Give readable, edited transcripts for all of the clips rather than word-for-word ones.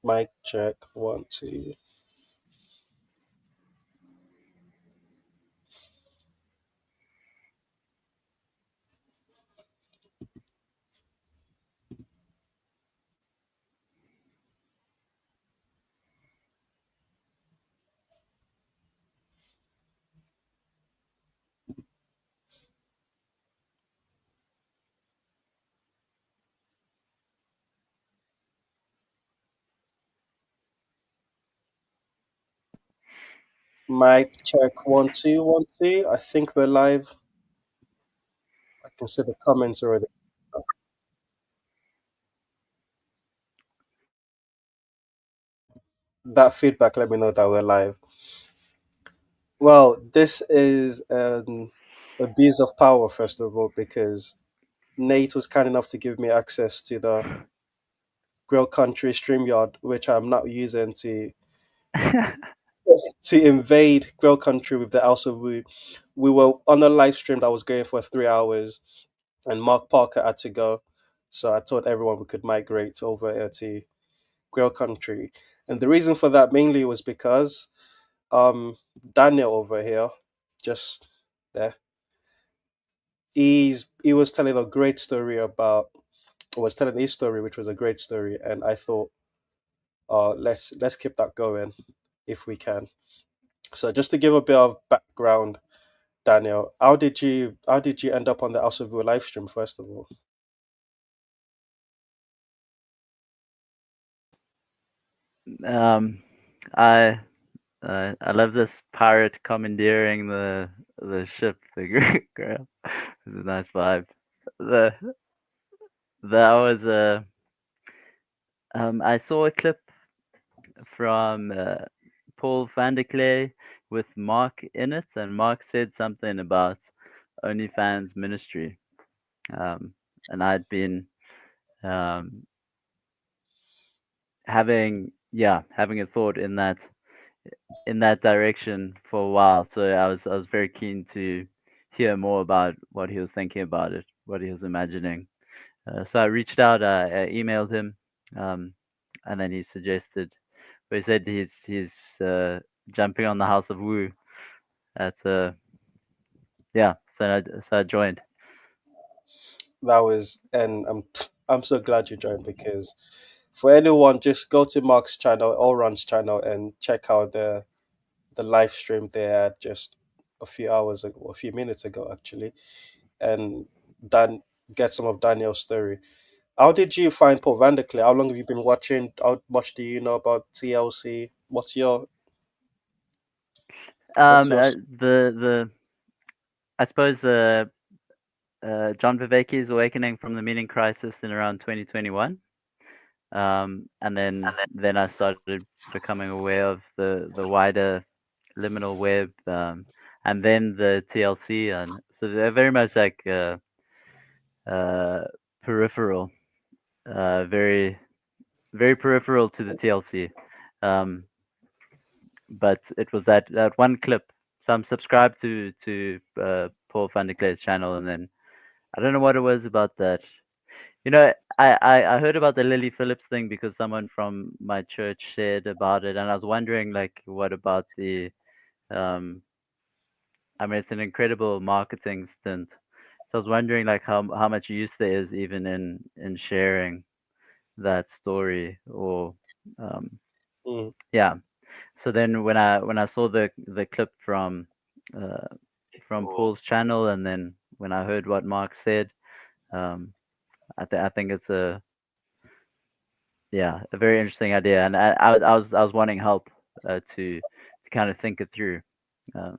Mic check. One, two. Mic check. One, two, one, two. I think we're live. I can see the comments already. That feedback let me know that we're live. Well, this is an abuse of power, first of all, because Nate was kind enough to give me access to the Grail Country StreamYard, which I'm not using to invade Grail Country with the House of Wu. We were on a live stream that was going for 3 hours, and Mark Parker had to go. So I told everyone we could migrate over here to Grail Country. And the reason for that mainly was because um, Daniel over here, just there, he was telling a great story about was telling his story, which was a great story, and I thought, let's keep that going if we can. So just to give a bit of background, Daniel, how did you end up on the House of View live stream first of all? Um, I I love this pirate commandeering the ship, the Grail. It's a nice vibe. The that was I saw a clip from Paul van der Klee with Mark in it, and Mark said something about OnlyFans ministry. And I'd been um, having a thought in that direction for a while. So I was very keen to hear more about what he was thinking about it, what he was imagining. So I reached out, I emailed him, um, and then he suggested. But he said he's jumping on the House of Wu at yeah. So I joined. That was, and I'm so glad you joined because for anyone, just go to Mark's channel, Allrun's channel, and check out the live stream they had just a few hours ago, a few minutes ago actually, and Dan get some of Daniel's story. How did you find Paul Vanderklee? How long have you been watching? How much do you know about TLC? What's your The I suppose John Vervaeke's awakening from the meaning crisis in around 2021. And then I started becoming aware of the wider liminal web, and then the TLC, and so they're very much like uh, peripheral, very very peripheral to the TLC. Um, but it was that one clip. So I'm subscribed to Paul van der Klee's channel, and then I don't know what it was about that. You know, I heard about the Lily Phillips thing because someone from my church shared about it, and I was wondering, like, what about the um I mean, it's an incredible marketing stint. So I was wondering, like, how much use there is even in sharing that story, or um mm, yeah. So then when I saw the clip uh from Paul's channel, and then when I heard what Mark said, um I think it's a very interesting idea, and I was wanting help to kind of think it through, uh,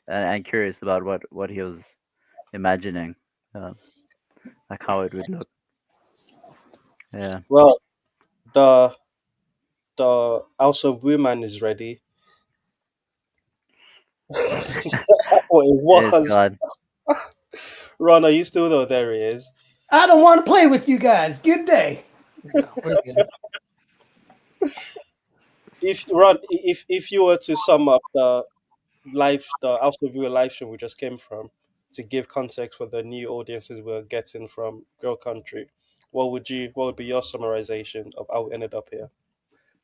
and curious about what he was imagining, uh, like how it would look. Yeah. well, the House of Women is ready. Oh, it Yes, was. God. Ron, are you still there? There he is. I don't want to play with you guys. Good day. No, we're good. If Ron, if you were to sum up the House of View live stream we just came from, to give context for the new audiences we're getting from Girl Country, what would be your summarization of how we ended up here?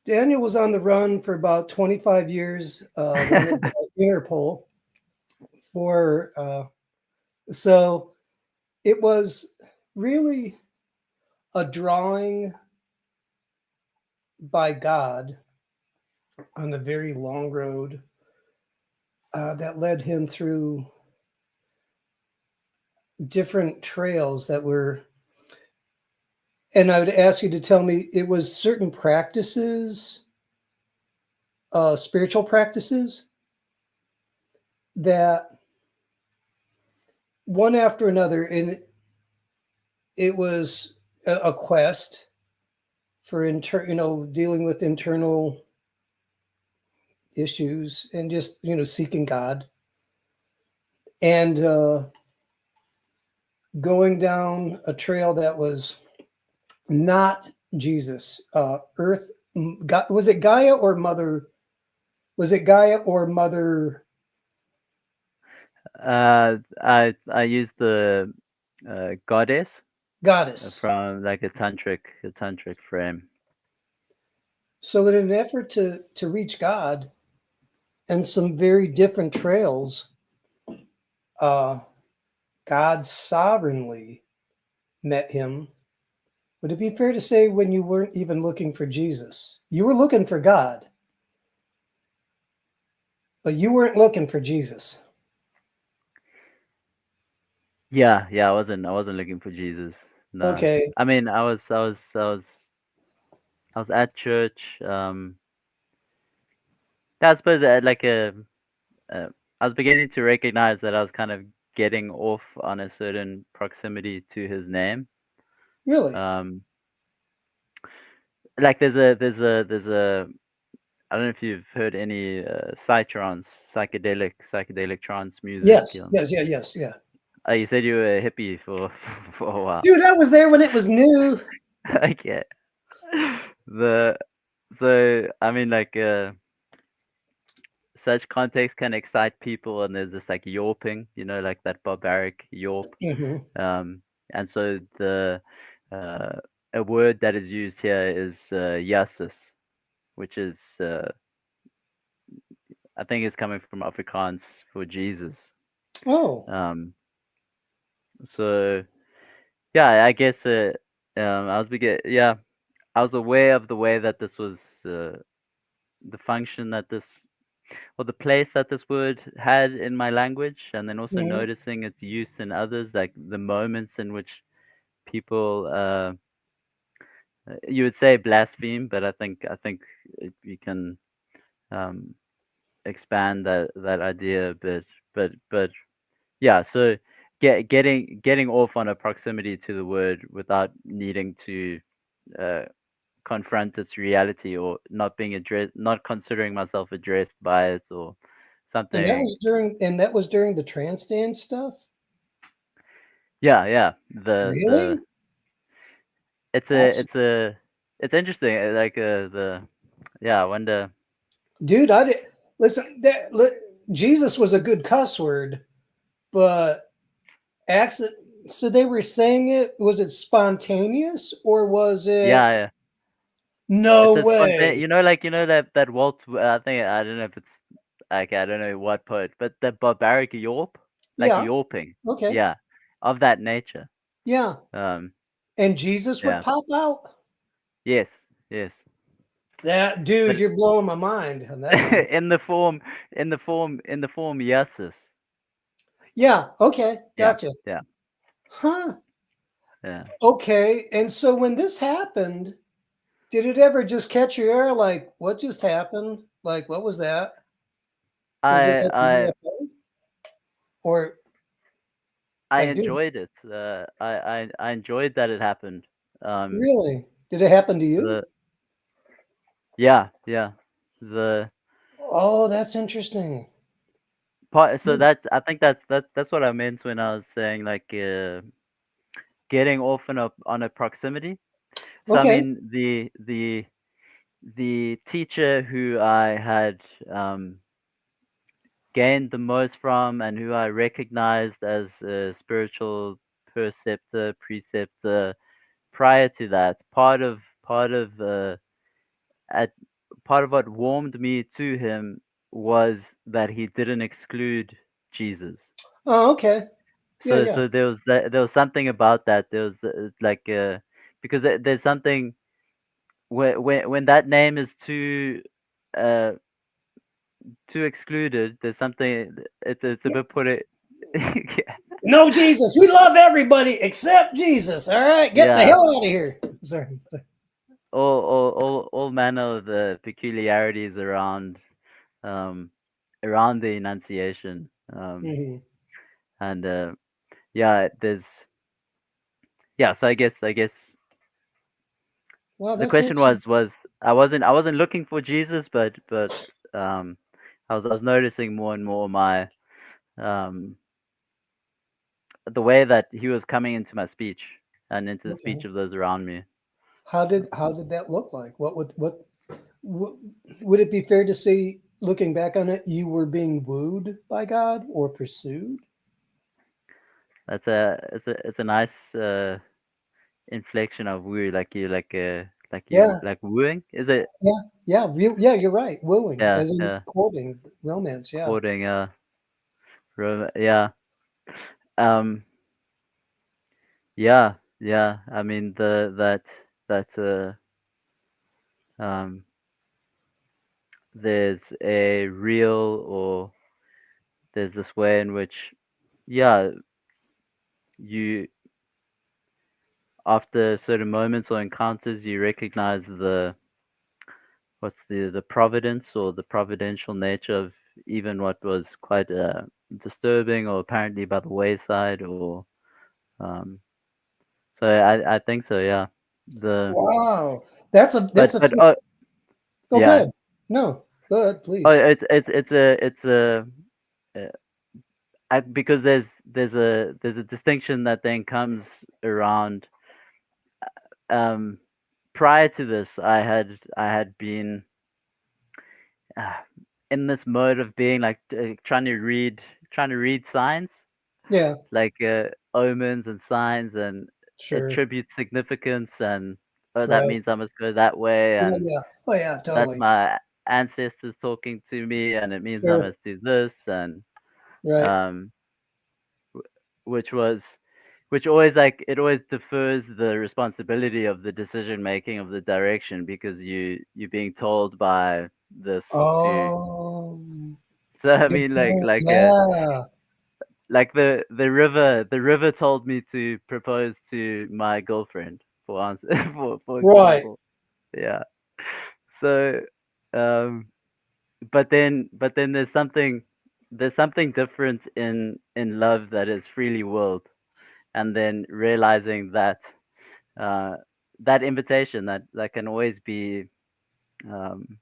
Daniel was on the run for about 25 years, wanted by Interpol for, so it was really a drawing by God on a very long road that led him through different trails that were, and I would ask you to tell me it was certain practices, spiritual practices that one after another, and it was a quest for dealing with internal issues and just seeking God and going down a trail that was not Jesus. Earth, was it Gaia or Mother? Was it Gaia or Mother I used the goddess Goddess? from like a tantric frame. So, in an effort to reach God and some very different trails, uh, God sovereignly met him. Would it be fair to say when you weren't even looking for Jesus? You were looking for God, but you weren't looking for Jesus. Yeah, yeah. I wasn't looking for Jesus. No. Okay. I mean, I was at church. Yeah, I suppose uh, I was beginning to recognize that I was kind of getting off on a certain proximity to his name. Really? Um, like there's a I don't know if you've heard any psytrance, psychedelic trance music. Yes. Yes. Yeah. Yes. Yeah. You said you were a hippie for for a while. Dude, I was there when it was new. Okay. The so I mean like such context can excite people, and there's this like yawping, like that barbaric yawp. Hmm. Um, and so the uh, a word that is used here is yasis, which is I think it's coming from Afrikaans for Jesus. Oh, Um, so yeah, I guess yeah, I was aware of the way that this was the function that this or the place that this word had in my language, and then also mhm. noticing its use in others, like the moments in which people you would say blaspheme, but I think you can um, expand that idea a bit. But yeah, so getting off on a proximity to the word without needing to uh, confront its reality, or not being addressed, not considering myself addressed by it, or And that something. was during the trance dance stuff? Yeah, yeah. The Really? it's a That's it's a it's interesting. Like the yeah. I wonder. dude, I did listen, Jesus was a good cuss word, but accident so they were saying it, was it spontaneous or was it Yeah, yeah. no It's a spontaneous. way? That Walt. I think I don't know if it's like I don't know what poet, but the barbaric yawp, like Yeah, yawping. okay. Yeah, of that nature. Yeah. Um. And Jesus would Yeah. pop out? Yes. Yes. That dude, But you're blowing my mind on that one. in the form yeses. Yeah, okay, Yeah. gotcha. Yeah. Huh. Yeah. Okay. And so when this happened, did it ever just catch your ear? Like, what just happened? Like, what was that? Was it I like a I UFO? Or I like, dude, enjoyed it. I enjoyed that it happened. Um, really? Did it happen to you? the Yeah, yeah. The Oh, that's interesting. part. So Hmm. I think that's what I meant when I was saying like getting off on a proximity. So I Okay. mean the teacher who I had gained the most from, and who I recognized as a spiritual preceptor prior to that, part of what warmed me to him was that he didn't exclude Jesus. Oh, okay. Yeah, So yeah. there was something about that. There was like because there's something when that name is uh too excluded. There's something. It's a bit put it. No Jesus. We love everybody except Jesus. All right, get the Yeah, hell out of here. Sorry. all manner of the peculiarities um around the enunciation. Mhm. And yeah, there's yeah. So I guess Wow, the that's question interesting. was I wasn't looking for Jesus, but um I was noticing more and more my um the way that he was coming into my speech and into the speech Okay. of those around me. How did that look like? What would it be fair to say, looking back on it, you were being wooed by God or pursued? It's a nice inflection of woo, Yeah, like wooing. Is it? yeah, yeah, yeah. You're right. Wooing, Yeah, as in yeah. courting, romance. Yeah. Courting, yeah. Um, yeah, yeah. I mean that um there's a real or there's this way in which yeah you after certain moments or encounters you recognize the what's the providence or the providential nature of even what was quite disturbing or apparently by the wayside or um so I think so, yeah. The Wow, that's a. but oh Oh, yeah. good. No, good, Oh, please. it's a uh, because there's a distinction that then comes around. Um, prior to this, I had been uh, in this mode of being like trying to read signs, Yeah, like omens and signs, and sure. attribute significance, and oh, that Right. means I must go that way, Oh and yeah. Oh yeah. that's Totally. my ancestors talking to me, and it means I Sure. must do this, and Right. um, which was which always like it always defers the responsibility of the decision making of the direction because you're being told by this to Oh, so I good mean point. Yeah. like the river told me to propose to my girlfriend for answer for Right. example. Yeah. So um but then there's something different in love that is freely willed, and then realizing that uh, that invitation that can always be um,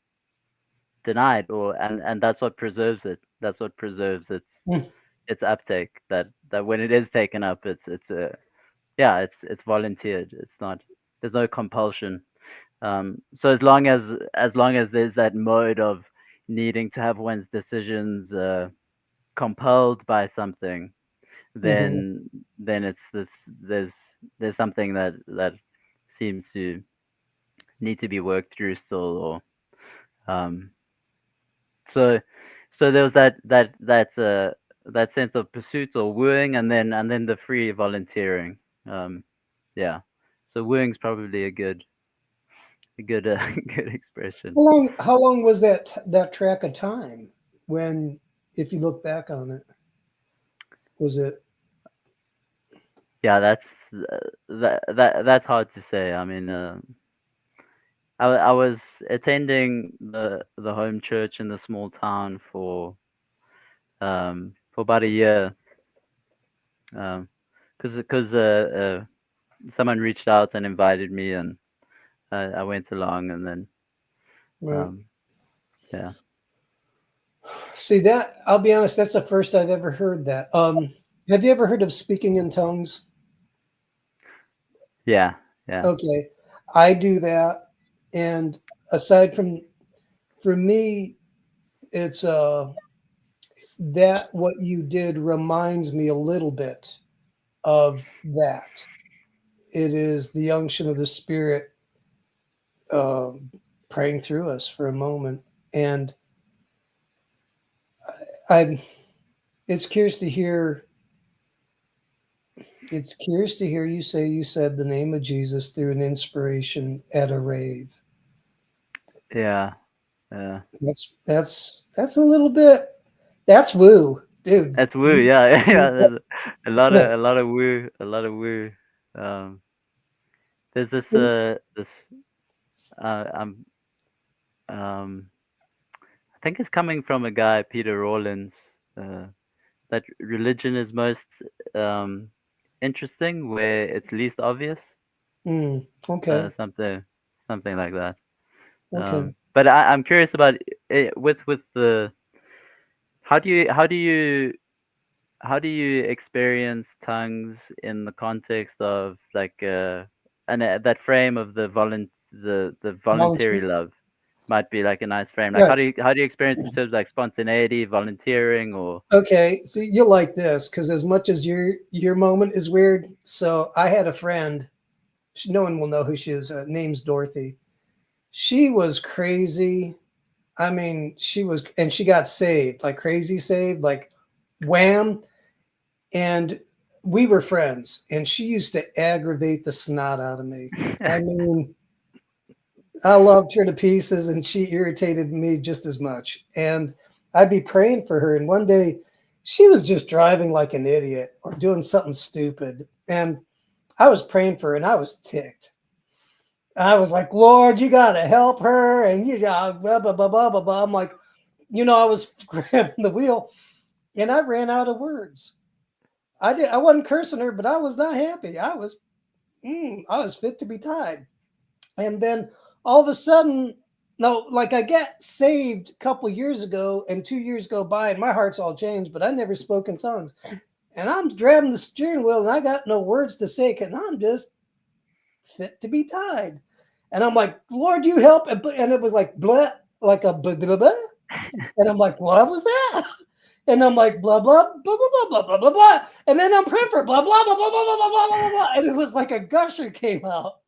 denied, and that's what preserves it. That's what preserves Mm. its uptake. That when it is taken up, it's a yeah, it's volunteered. It's not there's no compulsion. So as long as there's that mode of needing to have one's decisions compelled by something, Mhm. then it's this there's something that seems to need to be worked through still, or um so there was that sense of pursuit or wooing, and then the free volunteering. um yeah, so wooing's probably a good good expression. How long was that track of time when, if you look back on it, was it? Yeah, that's hard to say. I mean, I was attending the home church in the small town for about a year, because someone reached out and invited me, and I went along, and then Right. um, yeah, See that? I'll be honest. That's the first I've ever heard that. Have you ever heard of speaking in tongues? yeah, yeah, Okay, I do that, and aside from, for me, it's that what you did reminds me a little bit of that. It is the unction of the Spirit, praying through us for a moment. And I'm it's curious to hear you say you said the name of Jesus through an inspiration at a rave. Yeah. That's a little bit, that's woo, dude. That's woo. Yeah. Yeah. There's That's, a lot of woo. A lot of woo. Um, there's this uh um um I think it's coming from a guy, Peter Rawlins, uh, that religion is most um, interesting where it's least obvious. okay, Something, something like that. okay. But I'm curious about it, with the how do you how do you how do you experience tongues in the context of like and that frame of the voluntary Volunteer. love might be like a nice frame. Like Right. how do you experience in terms of like spontaneity, volunteering, or Okay, so you'll like this because as much as your moment is weird, so I had a friend. No one will know who she is. Name's Dorothy. She was crazy. I mean, and she got saved, like crazy saved, like wham. And we were friends, and she used to aggravate the snot out of me. I mean, I loved her to pieces, and she irritated me just as much. And I'd be praying for her, and one day she was just driving like an idiot or doing something stupid. And I was praying for her, and I was ticked. I was like, Lord, you got to help her. And you got blah, blah, blah, blah, blah, blah. I'm like, I was grabbing the wheel, and I ran out of words. I wasn't cursing her, but I was not happy. I was fit to be tied. And then all of a sudden, no, like I get saved a couple years ago, and 2 years go by, and my heart's all changed, but I never spoke in tongues. And I'm driving the steering wheel, and I got no words to say, because I'm just fit to be tied. And I'm like, Lord, you help. And it was like, blah, like a blah, blah, blah. And I'm like, what was that? And I'm like, blah, blah, blah, blah, blah, blah, blah, blah, blah. And then I'm praying for blah, blah, blah, blah, blah, blah, blah, blah, blah, blah. And it was like a gusher came out.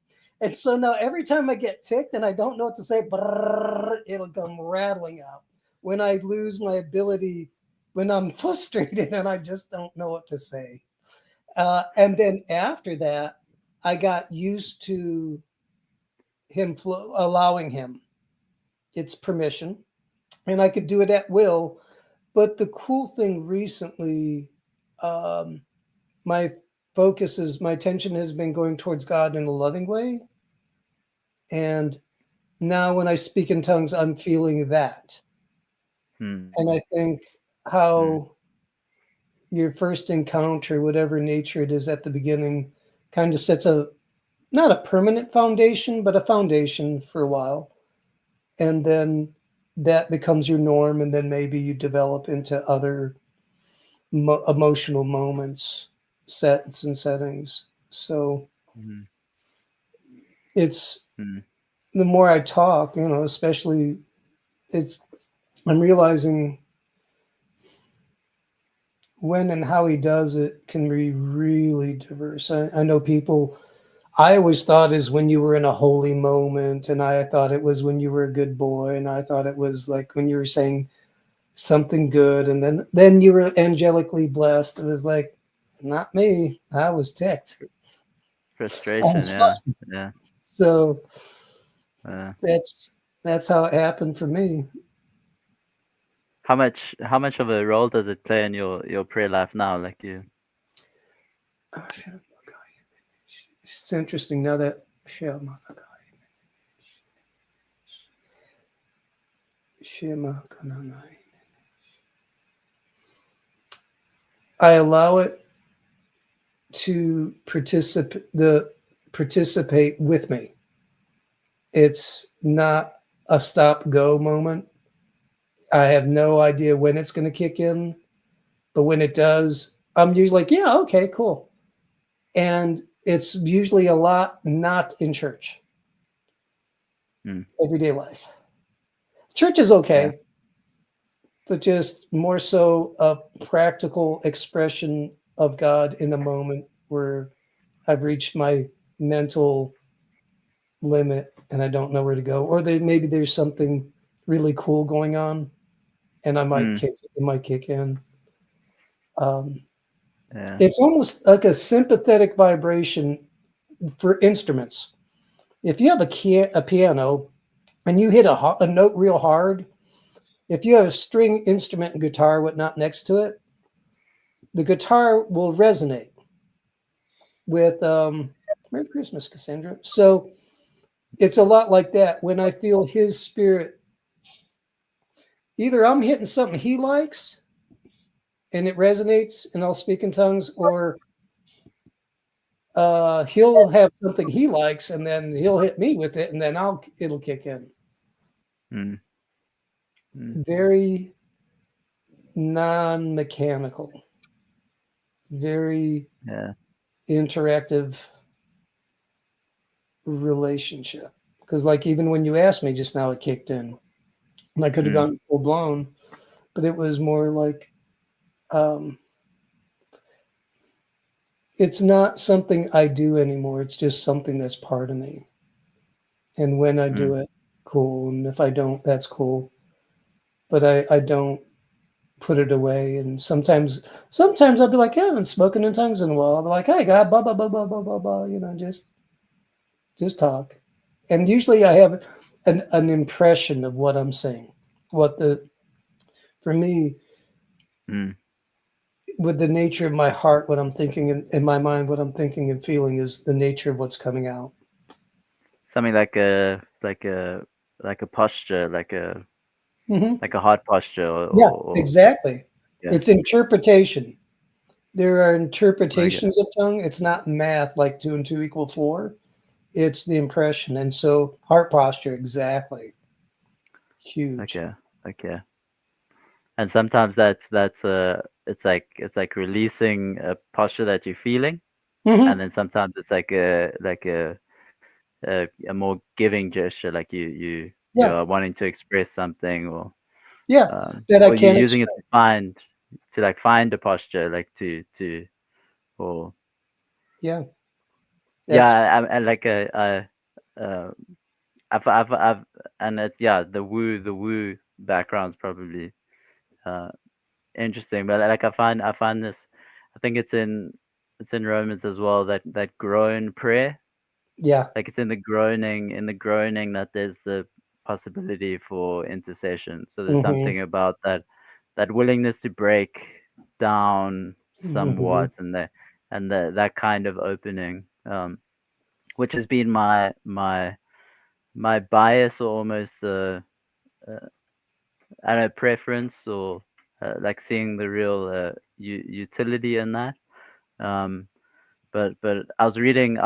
And so now every time I get ticked and I don't know what to say, brrr, it'll come rattling out. When I lose my ability, when I'm frustrated and I just don't know what to say. And then after that, I got used to him allowing him. It's permission. And I could do it at will. But the cool thing recently, my my attention has been going towards God in a loving way. And now when I speak in tongues, I'm feeling that. hmm. And I think how your first encounter, whatever nature it is at the beginning, kind of sets not a permanent foundation, but a foundation for a while. And then that becomes your norm. And then maybe you develop into other emotional moments, sets and settings. So Mhm. it's Mhm. the more I talk, especially I'm realizing when and how he does it can be really diverse. I know people, I always thought is when you were in a holy moment, and I thought it was when you were a good boy, and I thought it was like when you were saying something good, and then you were angelically blessed. It was like, not me. I was ticked. I Frustration. was Yeah. frustrated. Yeah. So Uh, that's how it happened for me. how much of a role does it play in your prayer life now? Like you. It's interesting now that I allow it to participate with me. It's not a stop go moment. I have no idea when it's going to kick in, but when it does, I'm usually like, yeah, okay, cool. And it's usually a lot not in church, everyday life. Church is Yeah. okay, but just more so a practical expression of God in a moment where I've reached my mental limit and I don't know where to go, or maybe there's something really cool going on, and it might kick in. Um, Yeah. it's almost like a sympathetic vibration for instruments. If you have a piano and you hit a note real hard, if you have a string instrument and guitar, whatnot next to it, the guitar will resonate with Merry Christmas, Cassandra. So it's a lot like that. When I feel his spirit, either I'm hitting something he likes and it resonates and I'll speak in tongues, or he'll have something he likes and then he'll hit me with it and then it'll kick in. Mm. Mm. Very non-mechanical, very Yeah. interactive relationship. Because like even when you asked me just now, it kicked in. And I could have gone full blown, but it was more like um, it's not something I do anymore. It's just something that's part of me. And when I do it, cool. And if I don't, that's cool. But I don't put it away. And sometimes I'll be like, yeah, I haven't spoken in tongues in a while. I'll be like, hey God, blah blah blah blah blah blah blah. Just talk. And usually I have an impression of what I'm saying. For me, Mm. with the nature of my heart, what I'm thinking in my mind, what I'm thinking and feeling is the nature of what's coming out. Something like a posture, Mm-hmm. like a heart posture, Yeah, or exactly. yeah, It's interpretation. There are okay, interpretations of tongue. It's not math like 2 and 2 = 4. It's the impression. And so heart posture, exactly. Huge. okay, okay. And sometimes it's like releasing a posture that you're feeling, Hmm. and then sometimes it's like a more giving gesture, like you Yeah. are wanting to express something, Yeah. That I or you're can't using it explain. to find a posture, like or Yeah. yeah, That's I like uh, I've and it's, yeah, the woo background's probably uh interesting, but like I find this, I think it's in Romans as well, that groan prayer, yeah. like it's in the groaning that there's the possibility for intercession. So there's Hmm. something about that willingness to break down Hmm. somewhat, and that kind of opening, which has been my bias, or almost uh, I don't know, preference, or like seeing the real utility in that. Um, but I was reading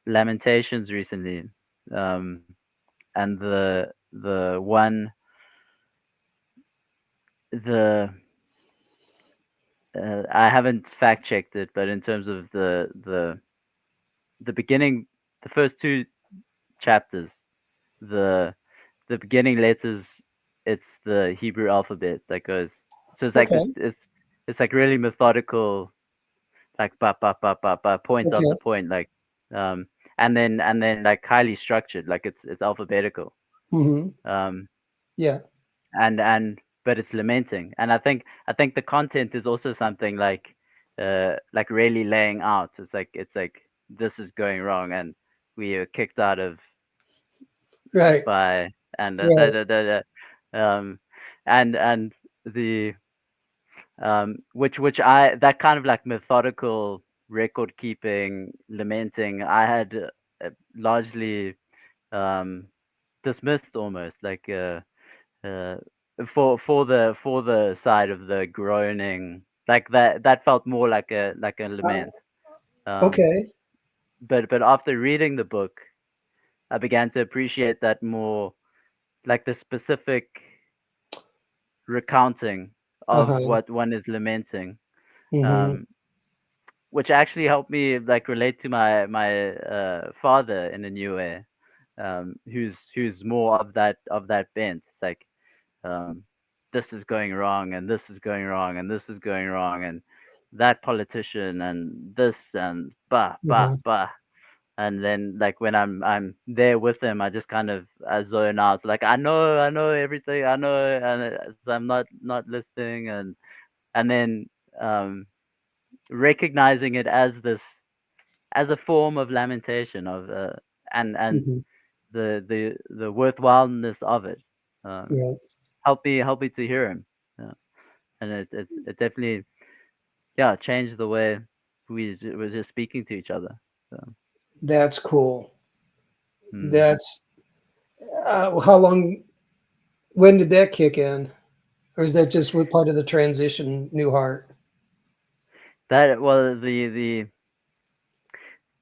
Lamentations recently, um, and the one the I haven't fact checked it, but in terms of the beginning, the first two chapters, the the beginning letters, it's the Hebrew alphabet that goes. So it's like Okay. it's like really methodical, like point Okay. after point, like um, and then like highly structured, like it's alphabetical. Hmm. Um, Yeah. and but it's lamenting, and I think the content is also something like really laying out. It's like this is going wrong, and we are kicked out of Right. by and Right. um and the which I that kind of like methodical record keeping lamenting I had largely um dismissed, almost like uh for the side of the groaning, like that felt more like a Uh, lament. um okay. but after reading the book, I began to appreciate that more, like the specific recounting of Uh-huh. what one is lamenting, Hmm. um, which actually helped me like relate to my father in a new way, who's more of that bent. It's like, um, this is going wrong, and this is going wrong, and this is going wrong, and that politician, and this, and bah bah Hmm. bah. and then like when I'm there with them, I just kind of zone out. Like I know everything, I know, and so I'm not listening, and then um, recognizing it as this as a form of lamentation of and Mhm. the worthwhileness of it. Um, Yeah, help me to hear him, yeah. And it definitely changed the way we were just speaking to each other. So, that's cool. mm. That's how long? When did that kick in, or is that just what part of the transition? New heart. That was the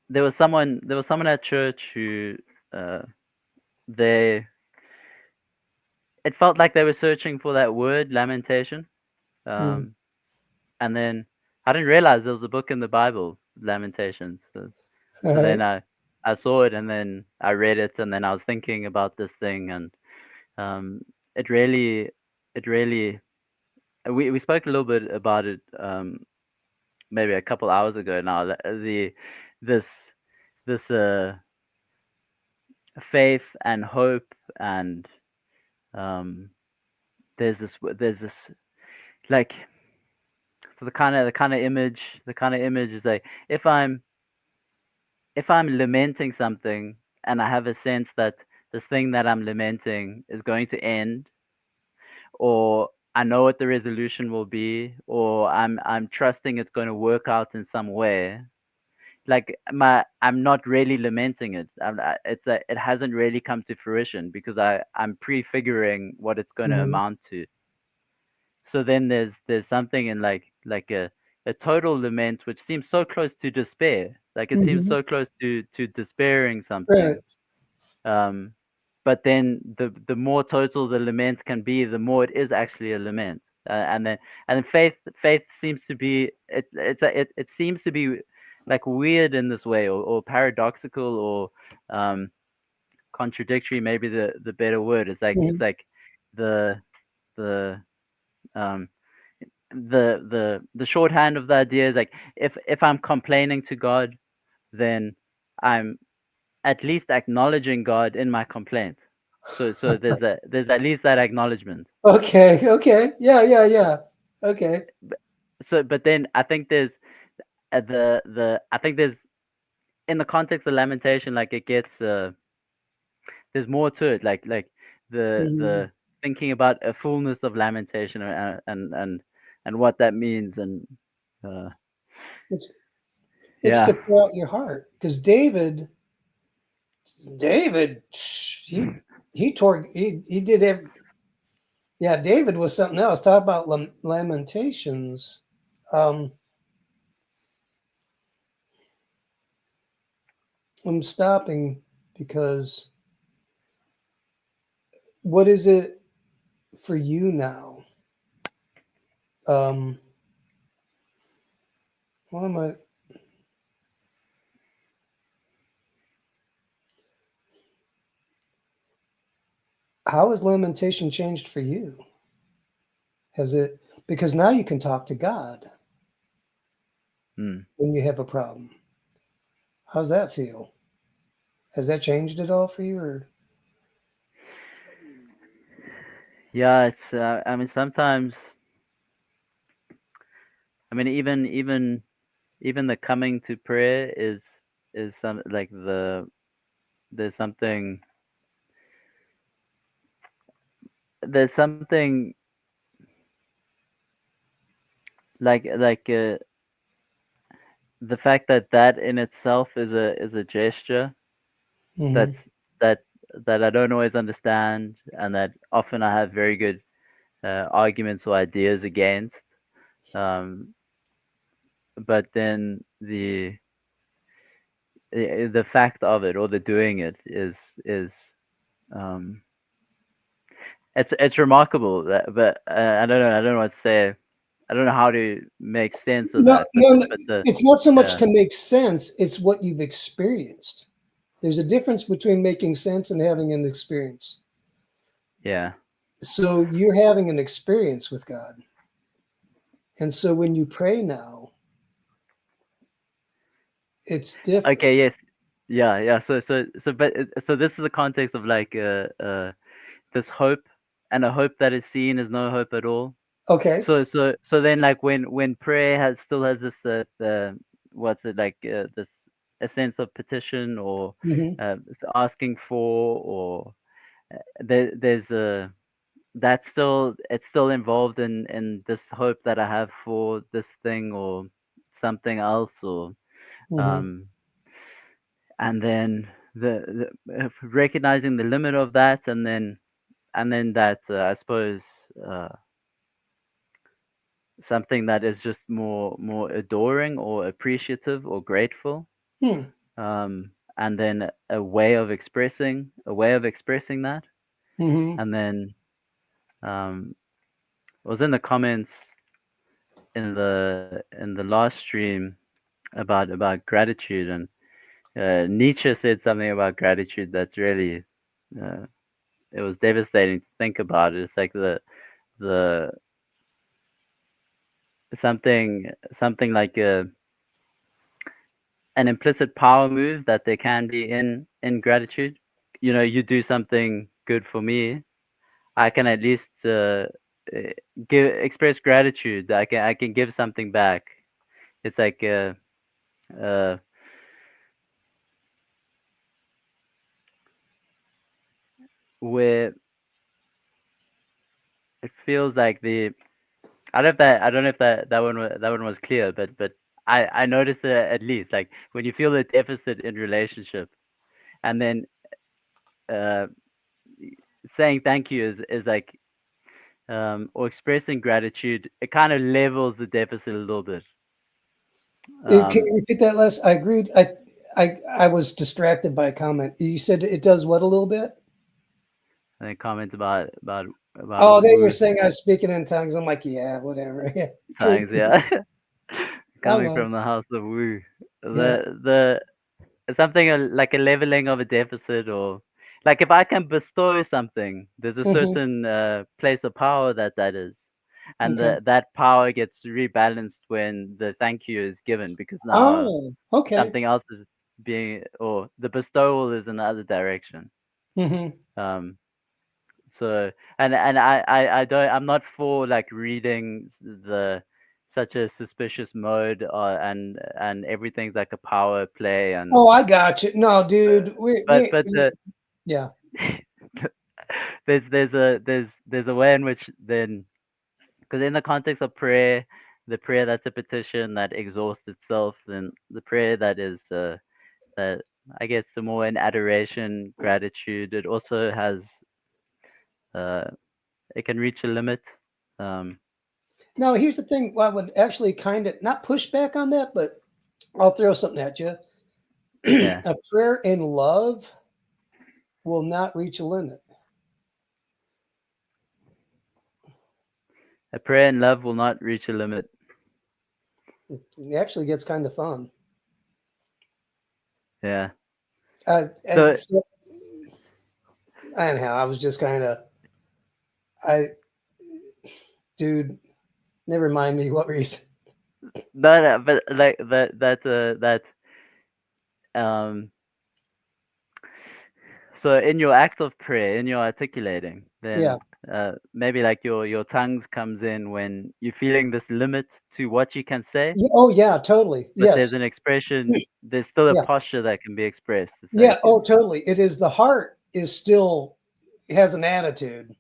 there was someone at church who uh, they it felt like they were searching for that word lamentation, Mm. um, and then I didn't realize there was a book in the Bible, Lamentations. All So then right. I saw it, and then I read it, and then I was thinking about this thing, and um, it really it really we spoke a little bit about it, maybe a couple hours ago now. This this faith and hope, and um, there's this like, so the kind of image is like, if I'm lamenting something, and I have a sense that this thing that I'm lamenting is going to end, or I know what the resolution will be, or I'm trusting it's going to work out in some way. Like, I'm not really lamenting it. It hasn't really come to fruition because I'm prefiguring what it's going to Mhm. amount to. So then there's something in like a total lament, which seems so close to despair. Like, it seems Mhm. so close to despairing Right. something. Um, but then the more total the lament can be, the more it is actually a lament. And then faith seems to be it seems to be like weird in this way, or paradoxical, or contradictory. Maybe the better word is like, it's Mhm. like the the um the shorthand of the idea is like, if I'm complaining to God, then I'm at least acknowledging God in my complaint. So there's at least that acknowledgement. Okay. Okay. Yeah. Yeah. Yeah. Okay. So but then I think there's the I think there's, in the context of lamentation, like, it gets there's more to it, like Mhm. the thinking about a fullness of lamentation, and what that means, and uh, It's it's yeah. to pour out your heart, because David, he tore he did every, yeah. David was something else. Talk about Lamentations. Um, I'm stopping because what is it for you now? Um, what am I? How has lamentation changed for you? Has it, because now you can talk to God Hmm. when you have a problem? How's that feel? Has that changed at all for you, or? Yeah, it's I mean, sometimes, I mean, even the coming to prayer is some, like, there's something there's something like the fact that that in itself is a gesture Mhm. that's that that I don't always understand, and that often I have very good arguments or ideas against. Um, but then the fact of it, or the doing it, is um, it's remarkable. But I don't know what to say. I don't know how to make sense of No, that. But no, no, but the it's not so much yeah to make sense, it's what you've experienced. There's a difference between making sense and having an experience. yeah. So you're having an experience with God. And so when you pray now, it's different. Okay, yes. yeah. So this is the context of like this hope, and a hope that is seen is no hope at all. Okay. So then like when prayer still has this what's it like this a sense of petition, or Hmm. asking for, or there's a that's still it's still involved in this hope that I have for this thing or something else, or Hmm. um and then recognizing the limit of that, and then that I suppose uh, something that is just more adoring or appreciative or grateful, Hmm. and then a way of expressing that, Hmm. and then it was in the comments in the last stream about gratitude, and Nietzsche said something about gratitude that's really uh, it was devastating to think about. It's like the something something like an implicit power move that there can be in gratitude. You do something good for me, I can at least express gratitude. I can give something back. It's like uh, where it feels like the I don't know if that one was clear, but I noticed it at least, like when you feel a deficit in relationship, and then uh, saying thank you is like or expressing gratitude, it kind of levels the deficit a little bit. Can Um, you repeat that last? I agreed. I was distracted by a comment. You said it does what a little bit? and then comment about Oh, they were woo saying I was speaking in tongues. I'm like, yeah, whatever. Yeah, true. tongues, yeah, I coming from was. the house of woo. Yeah. The something like a leveling of a deficit, or like if I can bestow something, there's a Hmm. certain place of power that is, and Okay. that power gets rebalanced when the thank you is given, because now Oh, okay. something else is being, or the bestowal is in the other direction. Hmm. Um, so I'm not for like reading the such a suspicious mode, and everything's like a power play, and Oh, I got you. No, uh, dude. but Yeah. there's a way in which then, because in the context of prayer, the prayer that's a petition that exhausts itself, then the prayer that is that I guess the more in adoration, gratitude, it also has uh it can reach a limit. um Now, here's the thing. I would actually kind of not push back on that, but I'll throw something at you. yeah, A prayer in love will not reach a limit. a prayer in love will not reach a limit. It actually gets kind of fun. Yeah. And So so, anyhow, I was just kind of, I, dude, never mind me. What were you saying? no, but like that um so in your act of prayer, in your articulating, Yeah. then maybe like your tongues comes in when you're feeling this limit to what you can say, Oh, yeah, totally. but there's Yes. an expression, there's still a Yeah. posture that can be expressed. It's Yeah. like Oh, totally. It is the heart is still has an attitude,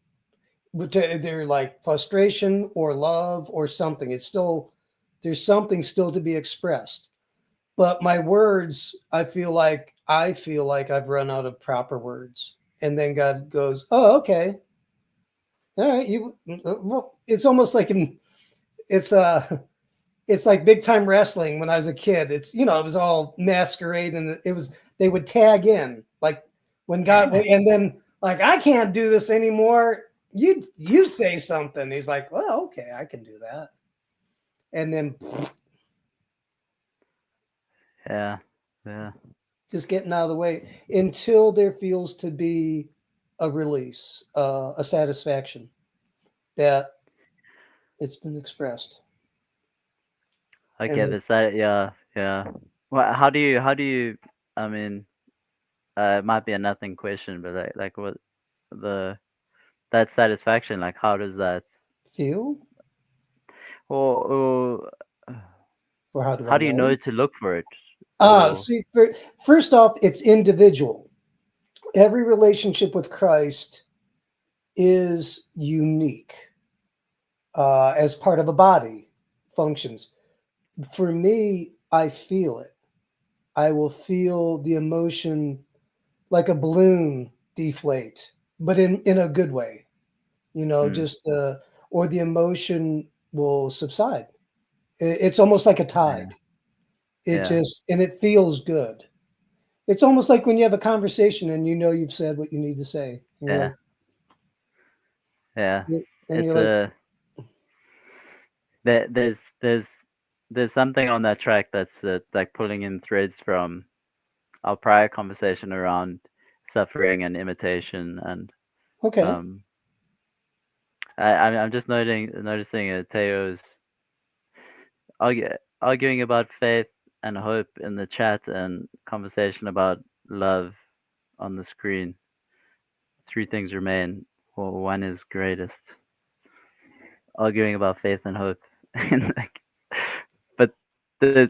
but they're like frustration or love or something. It's still there's something still to be expressed. But my words, I feel like I've run out of proper words, and then God goes, "Oh, okay, all right." Well, it's almost like it's it's like big time wrestling when I was a kid. It was all masquerade, and it was they would tag in like when God, and then like I can't do this anymore. You say something. He's like, well, okay, I can do that, and then yeah, yeah. just getting out of the way until there feels to be a release, a satisfaction that it's been expressed. Okay, And the side, yeah, yeah. Well, how do you I mean, it might be a nothing question, but like what the that satisfaction, like how does that, Feel, or or how do I how do you know know? to look for it? Or See, first off, it's individual. Every relationship with Christ is unique as part of a body functions. For me, I feel it. I will feel the emotion like a balloon deflate, but in a good way, mm, just or the emotion will subside. It's almost like a yeah, tide. It yeah, just and it feels good. It's almost like when you have a conversation and you've said what you need to say. And yeah, yeah. It's you're like, there, there's something on that track that's like pulling in threads from our prior conversation around suffering and imitation, and okay, um, I'm just noticing Teo's argu- arguing about faith and hope in the chat, and conversation about love on the screen. Three things remain, or one is greatest. Arguing about faith and hope, and like, but the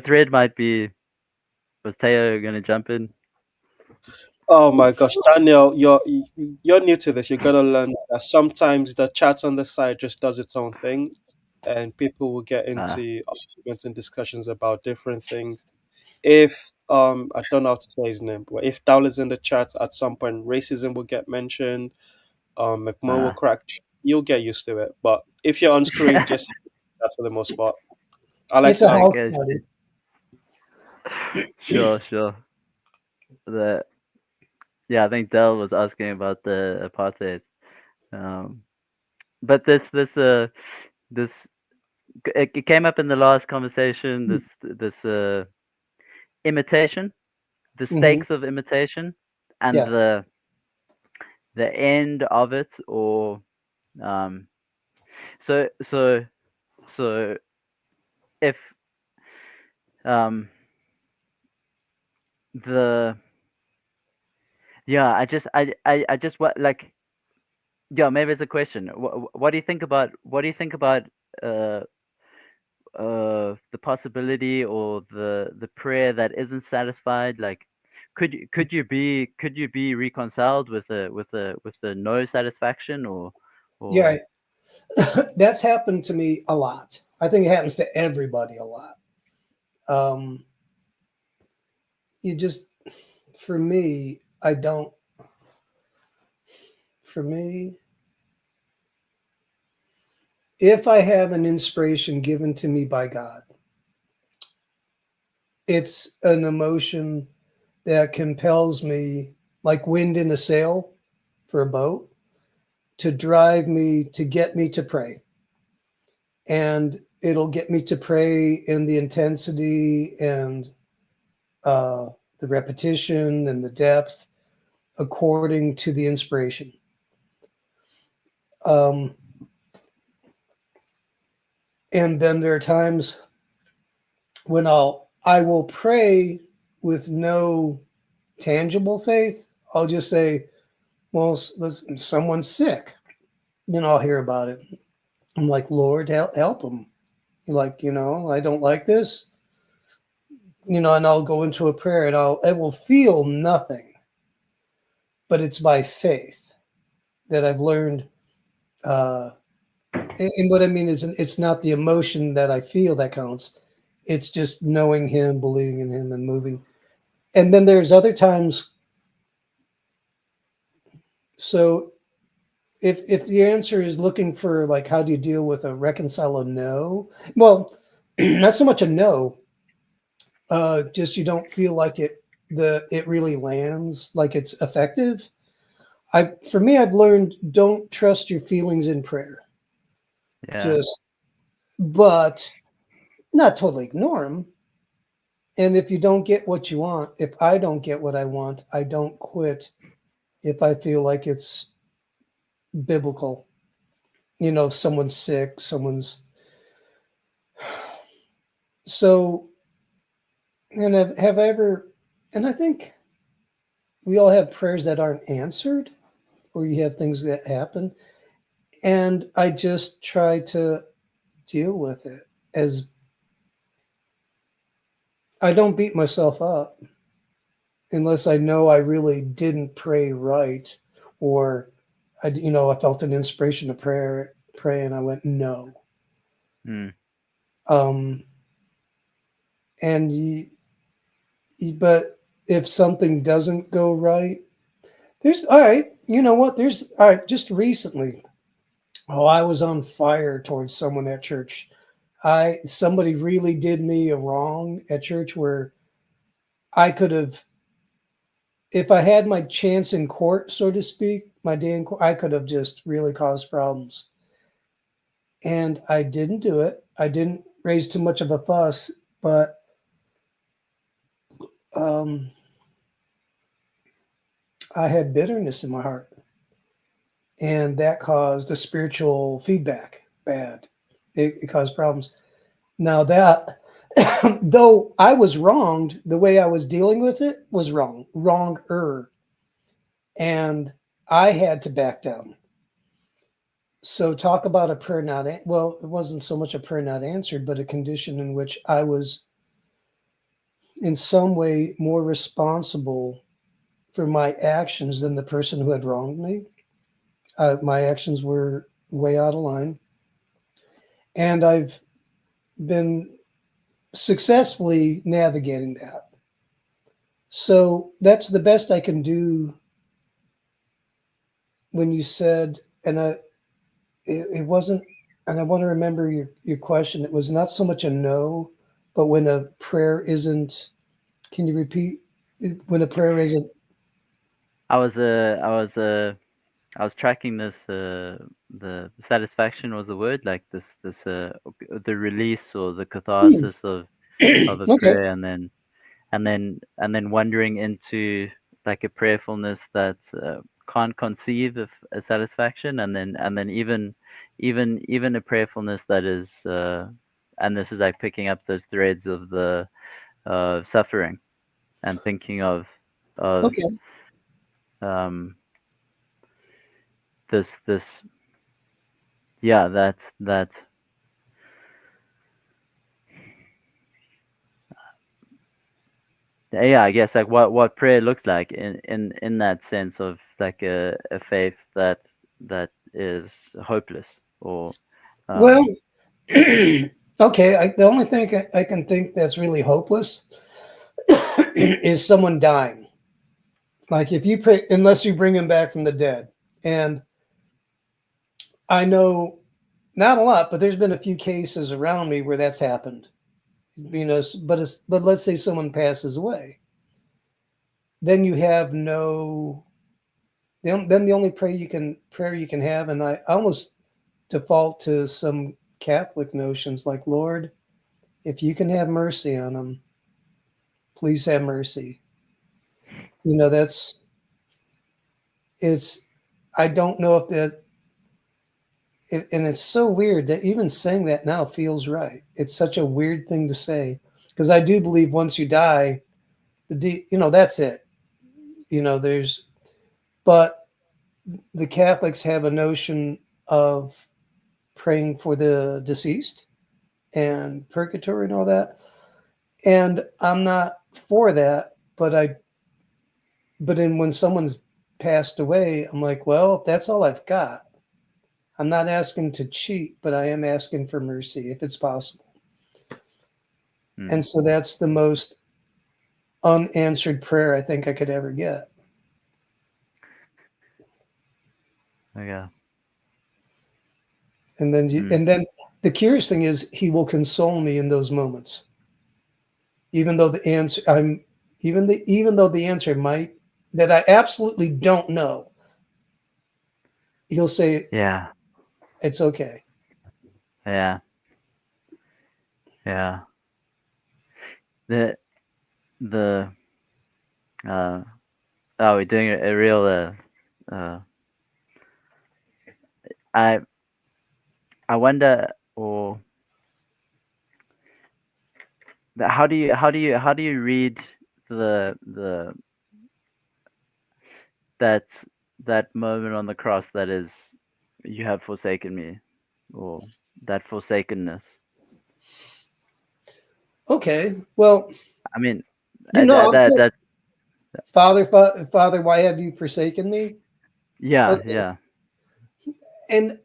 thread might be, was Teo gonna jump in? Oh my gosh, Daniel, you're new to this. You're gonna learn that sometimes the chat on the side just does its own thing, and people will get Uh, into arguments and discussions about different things. If I don't know how to say his name, but if Dowell is in the chat at some point, racism will get mentioned. McMurray will uh, crack. You'll get used to it. But if you're on screen, just that for the most part. I like it's to a argue. house okay, party. sure, sure. The Yeah, I think Dell was asking about the apartheid. Um, but this it came up in the last conversation. This imitation, the Hmm. stakes of imitation, and Yeah, the end of it, or um. So so so if um the yeah, I just what like yeah, maybe it's a question. What do you think about uh the possibility, or the prayer that isn't satisfied? Like, could you be reconciled with the no satisfaction, yeah. or That's happened to me a lot. I think it happens to everybody a lot. Um, you just, for me, I don't. For me, if I have an inspiration given to me by God, it's an emotion that compels me, like wind in a sail for a boat, to drive me, to get me to pray. And it'll get me to pray in the intensity and uh, the repetition and the depth according to the inspiration. Um, and then there are times when I will pray with no tangible faith. I'll just say, well, listen, someone's sick. I'll hear about it. I'm like, Lord, help them. You're like, I don't like this, and I'll go into a prayer and it will feel nothing, but it's by faith that I've learned. Uh, and what I mean is, it's not the emotion that I feel that counts. It's just knowing Him, believing in Him, and moving. And then there's other times. So if the answer is looking for like how do you deal with a reconcile a no, well, not so much a no, just you don't feel like it really lands, like it's effective. For me, I've learned, don't trust your feelings in prayer. yeah, Just, but not totally ignore them. And if you don't get what you want, if I don't get what I want, I don't quit if I feel like it's biblical. If someone's sick, someone's so And have I ever, and I think we all have prayers that aren't answered, or you have things that happen. And I just try to deal with it as I don't beat myself up unless I know I really didn't pray right, or I felt an inspiration to pray, and I went no. Mm. Um, and but if something doesn't go right, there's all right. You know what? There's all right. Just recently, oh, I was on fire towards someone at church. I Somebody really did me a wrong at church where I could have, if I had my chance in court, so to speak, my day in court, I could have just really caused problems. And I didn't do it. I didn't raise too much of a fuss, but um, I had bitterness in my heart, and that caused a spiritual feedback. Bad. It caused problems. Now that, though I was wronged, the way I was dealing with it was wrong, wronger, and I had to back down. So talk about a prayer not well, it wasn't so much a prayer not answered, but a condition in which I was in some way more responsible for my actions than the person who had wronged me. My actions were way out of line, and I've been successfully navigating that. So that's the best I can do. When you said, and it wasn't, and I want to remember your question. It was not so much a no, but when a prayer isn't. Can you repeat when a prayer isn't? I was I was tracking this. The satisfaction was the word, like this the release or the catharsis of a Okay. prayer, and then wandering into like a prayerfulness that can't conceive of a satisfaction, and then even a prayerfulness that is and this is like picking up those threads of the suffering and thinking of Okay. um, this yeah that yeah, I guess like what prayer looks like in that sense of like a faith that is hopeless or Well, um okay. The only thing I can think that's really hopeless is someone dying. Like if you pray, unless you bring him back from the dead. And I know not a lot, but there's been a few cases around me where that's happened. But let's say someone passes away, then you have no. Then the only prayer you can have, and I almost default to some Catholic notions like, Lord, if you can have mercy on them, please have mercy. That's it's. I don't know if and it's so weird that even saying that now feels right. It's such a weird thing to say because I do believe once you die, that's it. There's, but the Catholics have a notion of praying for the deceased and purgatory and all that. And I'm not for that, but then when someone's passed away, I'm like, well, if that's all I've got, I'm not asking to cheat, but I am asking for mercy if it's possible. hmm, And so that's the most unanswered prayer I think I could ever get. yeah hmm, And then the curious thing is he will console me in those moments. Even though the answer I'm even though the answer might that I absolutely don't know, he'll say yeah it's okay. yeah yeah the the uh oh, we're doing a real I I wonder, or how do you read the that that moment on the cross that is, you have forsaken me, or that forsakenness? Okay. Well, I mean, I'm that saying, that Father, why have you forsaken me? yeah, Okay. yeah. And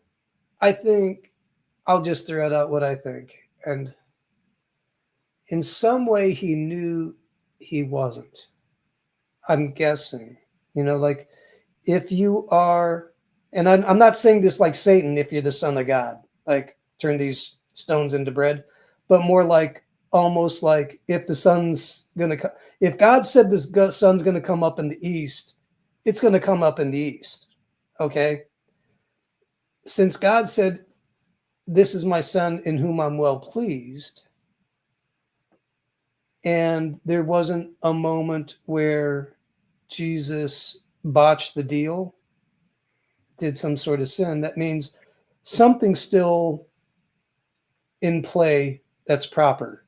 I think I'll just throw out what I think. And in some way, he knew he wasn't. I'm guessing. Like if you are, and I'm not saying this like Satan, if you're the son of God, like turn these stones into bread, but more like almost like if the sun's going to come, if God said this sun's going to come up in the east, it's going to come up in the east. Okay. Since God said, this is my son in whom I'm well pleased, and there wasn't a moment where Jesus botched the deal, did some sort of sin, that means something's still in play that's proper.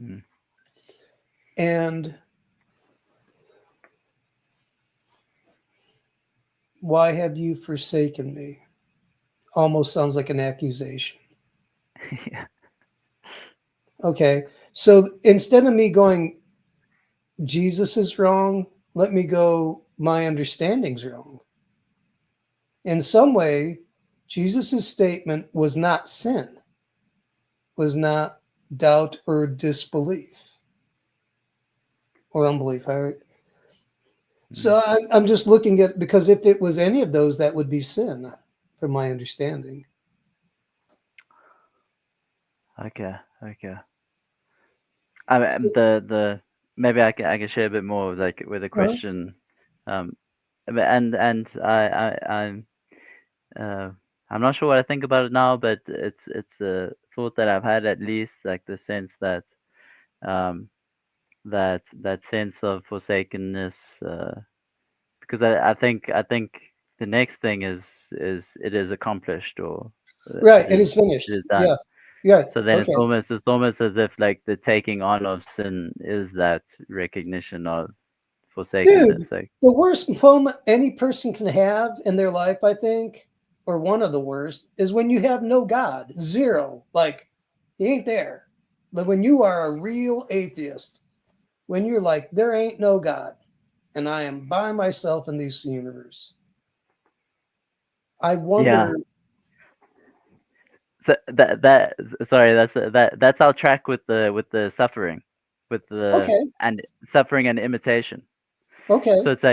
Mm. And why have you forsaken me? Almost sounds like an accusation. Yeah. Okay. So instead of me going, Jesus is wrong, let me go, my understanding's wrong. In some way, Jesus' statement was not sin, was not doubt or disbelief or unbelief. Mm. So I'm just looking at, because if it was any of those, that would be sin, from my understanding. Okay, okay. The maybe I can share a bit more, like, with a Uh-huh. question. And uh, I'm not sure what I think about it now, but it's a thought that I've had, at least, like the sense that, um, that sense of forsakenness, because I think the next thing is it is accomplished, or Right. it It is is it finished. is done. Yeah. Yeah. So then Okay. it's almost as if, like, the taking on of sin is that recognition of forsakenness. Dude, Like, the worst moment any person can have in their life, I think, or one of the worst, is when you have no God. Zero. Like, he ain't there. But when you are a real atheist, when you're like, there ain't no God, and I am by myself in this universe, I yeah. wonder. So sorry, that's our track with the suffering, with the Okay. and suffering and imitation. Okay. So it's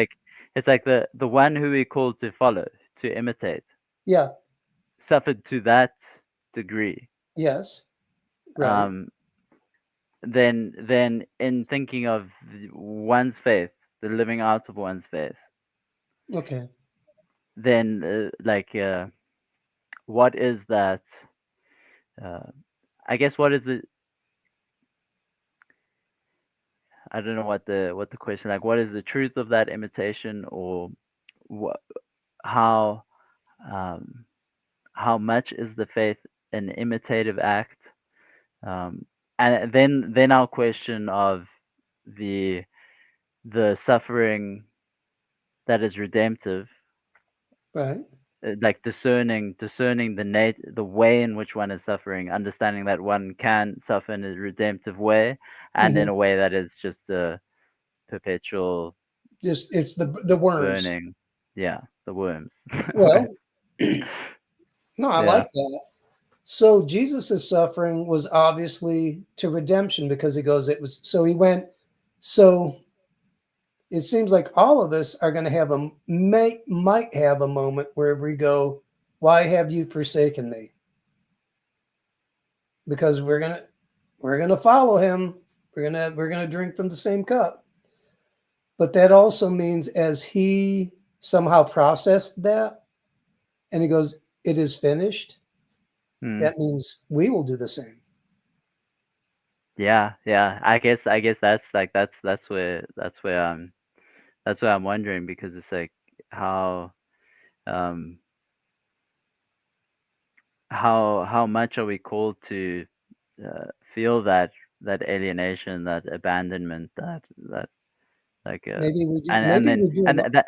like the one who we called to follow, to imitate, Yeah. suffered to that degree. Yes. Right. Um, then in thinking of one's faith, the living out of one's faith, Okay. then, what is that? Uh, I guess, what is the, I don't know what the question, like, what is the truth of that imitation, or what, how um, how much is the faith an imitative act? Um, and then our question of the the suffering that is redemptive, Right. like discerning the way in which one is suffering, understanding that one can suffer in a redemptive way, and in Hmm. a way that is just a perpetual Just it's the worms. burning. Yeah, the worms. Well, no, I Yeah. like that. So Jesus' suffering was obviously to redemption, because he goes, it was, so he went, so it seems like all of us are going to have might have a moment where we go, why have you forsaken me? Because we're going to follow him. We're going to drink from the same cup. But that also means, as he somehow processed that and he goes, it is finished, Hmm. that means we will do the same. Yeah, yeah. I guess that's where I'm wondering, because it's like, how um how much are we called to feel that that alienation, that abandonment, that like Maybe we do. and Maybe then we do. and that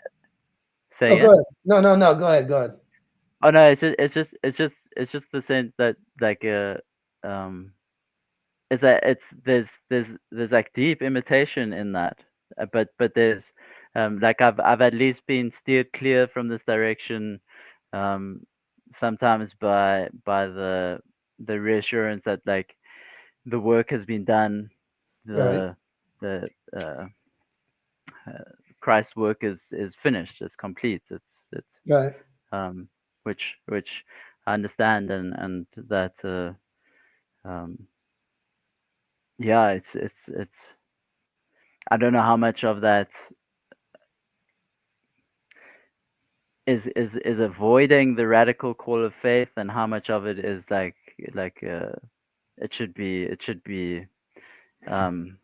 say Oh, go again. ahead. No, no, no. Go ahead. Go ahead. Oh no, it's just the sense that like um is that it's there's like deep imitation in that, but there's like I've at least been steered clear from this direction, um sometimes by the reassurance that like the work has been done, Right. the uh, uh, Christ's work is finished, it's complete, it's Right. um which I understand, and that um yeah, it's I don't know how much of that is avoiding the radical call of faith, and how much of it is like it should be um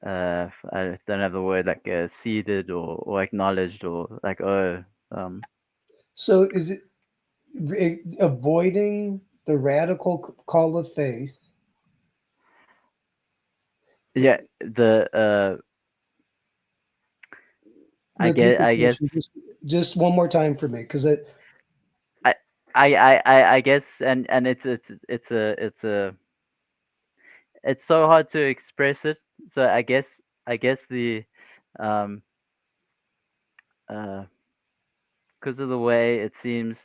I don't have the word, like seeded or acknowledged, or like um So is it avoiding the radical call of faith? yeah, the Repeat the I guess question just one more time for me, because it. I I guess, and it's so hard to express it. So I guess the um uh because of the way it seems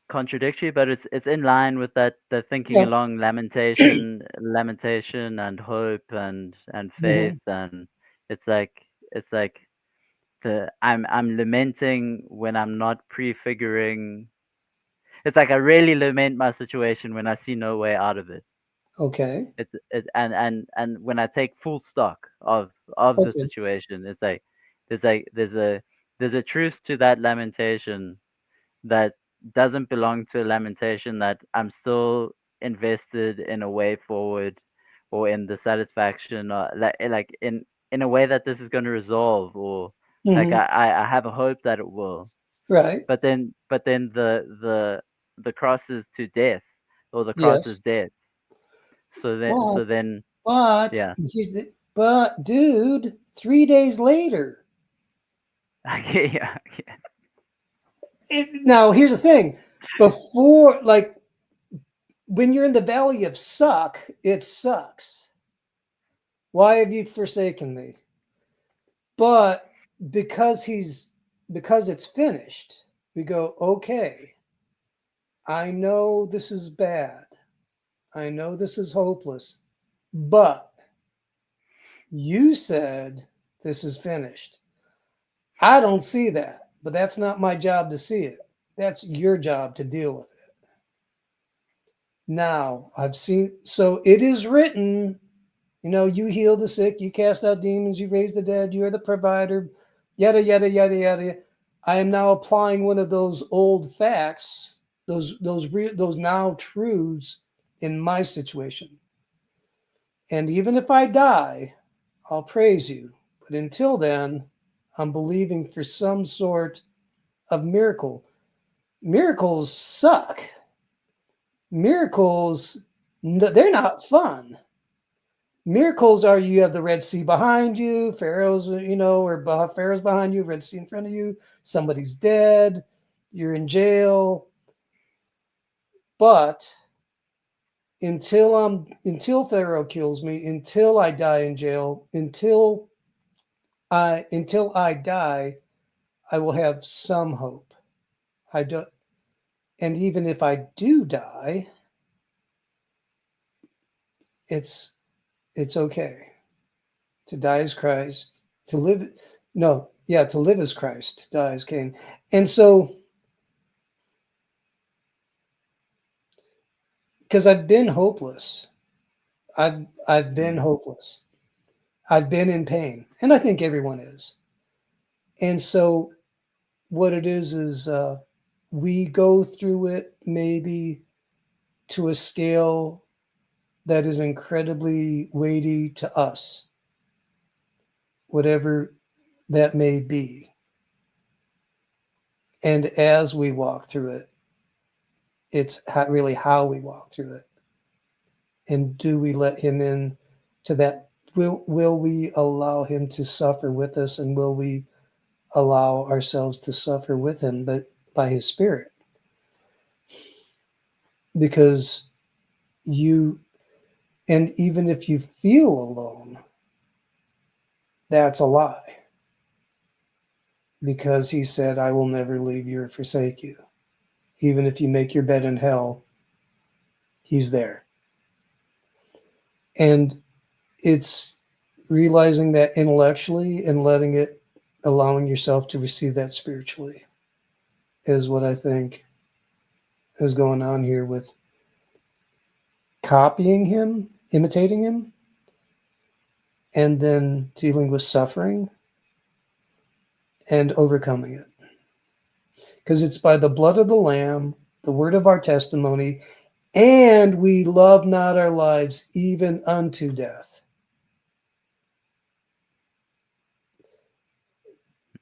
contradictory, but it's in line with that thinking Yeah. along lamentation and hope and faith, Mhm. and it's like the I'm lamenting when I'm not prefiguring. It's like I really lament my situation when I see no way out of it. Okay. And when I take full stock of the Okay. situation, it's like there's a truth to that lamentation that doesn't belong to a lamentation that I'm still invested in a way forward, or in the satisfaction, or like in a way that this is going to resolve, or like Hmm. I have a hope that it will. Right. But then the cross is to death, or the cross is Yes. death. So then But so then but yeah. but dude, 3 days later. Yeah. Now here's the thing. Before, like, when you're in the valley of suck, it sucks. Why have you forsaken me? But because it's finished, we go, okay, I know this is bad. I know this is hopeless. But you said this is finished. I don't see that, but that's not my job to see it. That's your job to deal with it. Now, I've seen, so it is written, you heal the sick, you cast out demons, you raise the dead, you are the provider, yada, yada, yada, yada. I am now applying one of those old facts, those now truths in my situation. And even if I die, I'll praise you. But until then, I'm believing for some sort of miracle. Miracles suck. Miracles, they're not fun. Miracles are, you have the Red Sea behind you, Pharaoh's, or Pharaoh's behind you, Red Sea in front of you, somebody's dead, you're in jail. But until Pharaoh kills me, until I die in jail, until I die, I will have some hope. I don't, and even if I do die, it's it's okay. To die is Christ. To live, no, yeah, to live is Christ. To die is Cain. And so, because I've been hopeless, I've been Mm. hopeless. I've been in pain, and I think everyone is. And so, what it is we go through it maybe to a scale that is incredibly weighty to us, whatever that may be. And as we walk through it, it's really how we walk through it. And do we let him in to that? Will we allow him to suffer with us, and will we allow ourselves to suffer with him, but by his spirit? Because you, and even if you feel alone, that's a lie. Because he said, I will never leave you or forsake you. Even if you make your bed in hell, he's there. And it's realizing that intellectually and letting it, allowing yourself to receive that spiritually is what I think is going on here with copying him, imitating him, and then dealing with suffering and overcoming it. Because it's by the blood of the Lamb, the word of our testimony, and we love not our lives even unto death.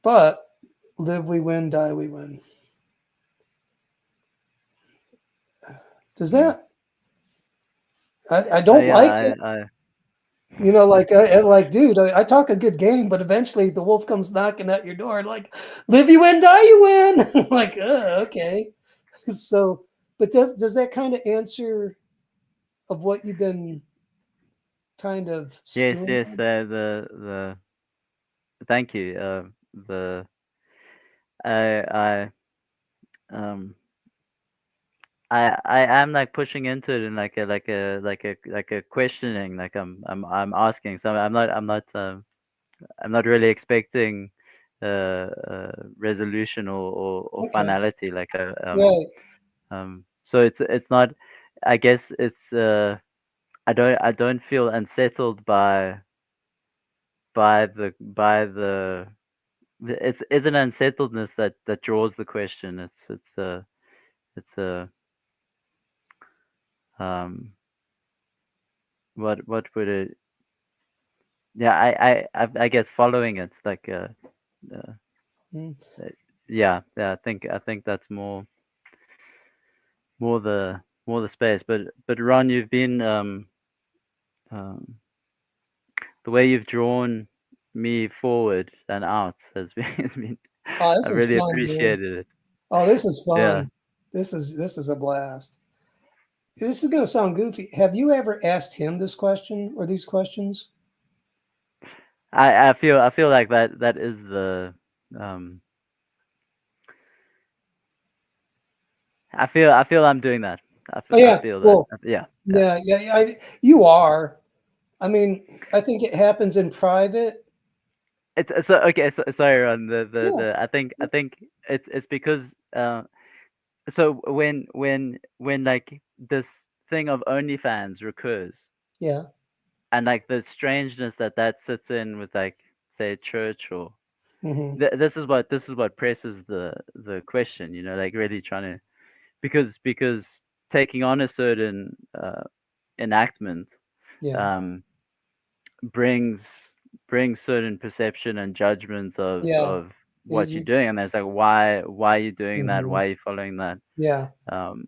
But live we win, die we win. Does that? I don't like Yeah, it. Like, dude, I talk a good game, but eventually the wolf comes knocking at your door, and like, live you win, die you win. Like, okay. So, but does that kind of answer of what you've been kind of yes, stewing yes. on? The thank you. The I um I am like pushing into it in like a questioning. Like I'm asking. So I'm not really expecting resolution or Okay, finality. Like right. so it's not. I guess it's I don't feel unsettled by the it's an unsettledness that draws the question. It's a um what would it, yeah, I guess following it like uh, Mm. uh, yeah, I think that's more the more the space. But Ron, you've been um the way you've drawn me forward and out has been, has been Oh, I this is really fun, dude. appreciated it. Oh, this is Yeah. fun. This is a blast. This is gonna sound goofy. Have you ever asked him this question or these questions? I feel like that is the um I feel I'm doing that. Oh I yeah. feel that. Well, Yeah. Yeah. yeah. You are. I mean, I think it happens in private. It's so okay. So, sorry, Ron. Yeah. I think it's because uh, so when like this thing of OnlyFans recurs, Yeah. and like the strangeness that sits in with like say church or Hmm. this is what presses the question. Like really trying to, because taking on a certain enactment Yeah. um brings brings certain perception and judgments Yeah. of what you're You, doing, and it's like, why are you doing that, hmm. why are you following that? Yeah. um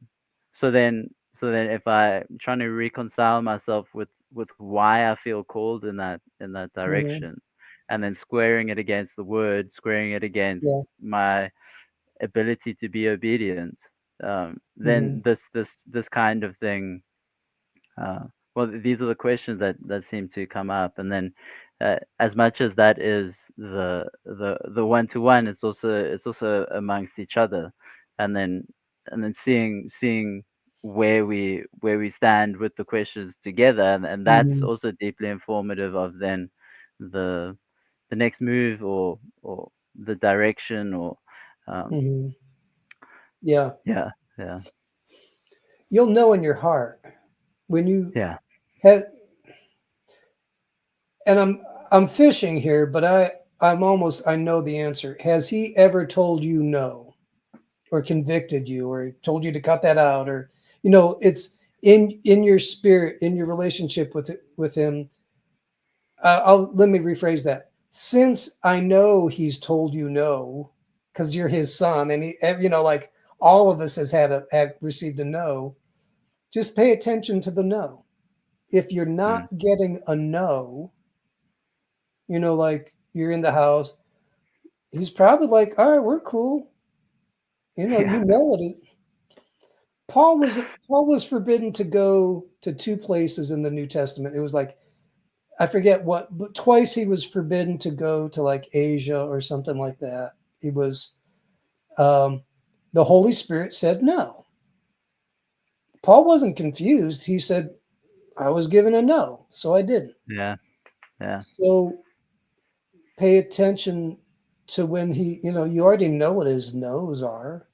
so then if I'm trying to reconcile myself with why I feel called in that Hmm. direction, and then squaring it against the word, squaring it against Yeah. my ability to be obedient, then Hmm. this kind of thing, uh, well, these are the questions that seem to come up, and then as much as that is the one to one, it's also amongst each other, and then seeing where we stand with the questions together, and that's Hmm. also deeply informative of then the the next move, or the direction, or um, Hmm. Yeah. yeah, yeah, You'll know in your heart when you yeah. have, and I'm fishing here, but I know the answer. Has he ever told you no, or convicted you, or told you to cut that out, or it's in your spirit, in your relationship with him? I'll Let me rephrase that. Since I know he's told you no, because you're his son, and like all of us has had received a no. Just pay attention to the no. if you're not getting a no, like you're in the house, he's probably like, all right, we're cool. You know it. Paul was forbidden to go to two places in the New Testament. It was like, I forget what, but twice he was forbidden to go to like Asia or something like that. He was, the Holy Spirit said no. Paul wasn't confused. He said, I was given a no, so I didn't. Yeah. So pay attention to when he, you already know what his no's are.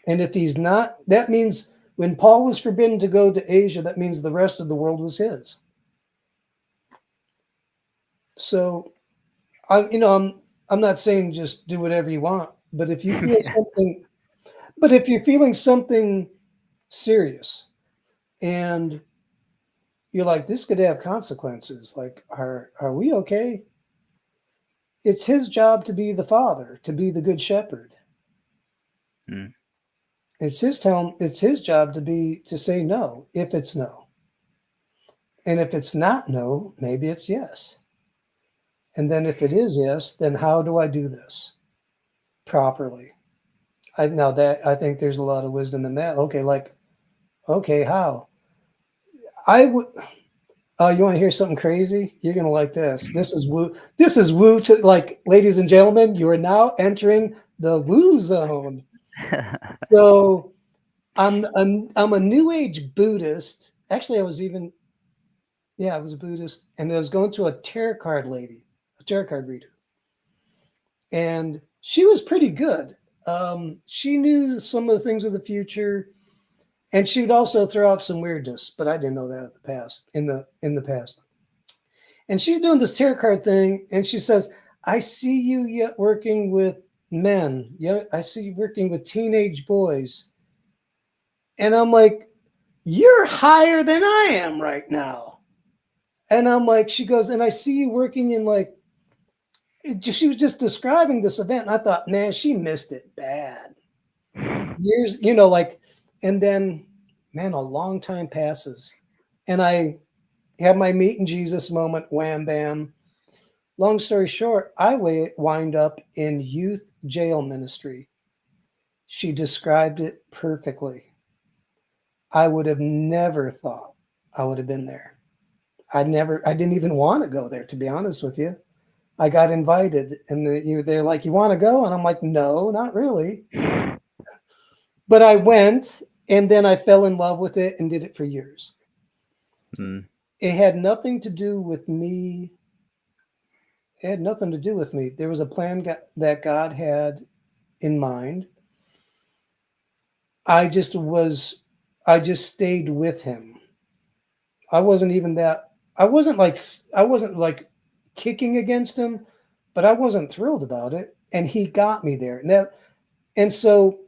And if he's not, that means when Paul was forbidden to go to Asia, that means the rest of the world was his. So I'm not saying just do whatever you want, but if you feel something, but if you're feeling something serious and you're like, this could have consequences, like, are we okay? It's his job to be the father, to be the good shepherd. It's his job to say no, if it's no. And if it's not no, maybe it's yes. And then if it is yes, then how do I do this properly? I think there's a lot of wisdom in that. Okay, how? I would. You want to hear something crazy? You're gonna like this. This is woo. This is woo. Like, ladies and gentlemen, you are now entering the woo zone. So, I'm a New Age Buddhist. Actually, I was a Buddhist, and I was going to a tarot card reader, and she was pretty good. She knew some of the things of the future, and she would also throw out some weirdness, but I didn't know that in the past. And she's doing this tarot card thing, and she says, "I see you yet working with men. Yeah, I see you working with teenage boys." And I'm like, "You're higher than I am right now." And I'm like, she goes, "And I see you working in like," she was just describing this event. And I thought, man, she missed it bad. Years, and then, man, a long time passes. And I have my meet in Jesus moment, wham, bam. Long story short, I wind up in youth jail ministry. She described it perfectly. I would have never thought I would have been there. I didn't even want to go there, to be honest with you. I got invited, and they're like, "You want to go?" And I'm like, "No, not really." But I went, and then I fell in love with it and did it for years. It had nothing to do with me. It had nothing to do with me. There was a plan that God had in mind. I just stayed with him. I wasn't like kicking against him, but I wasn't thrilled about it. And he got me there. And so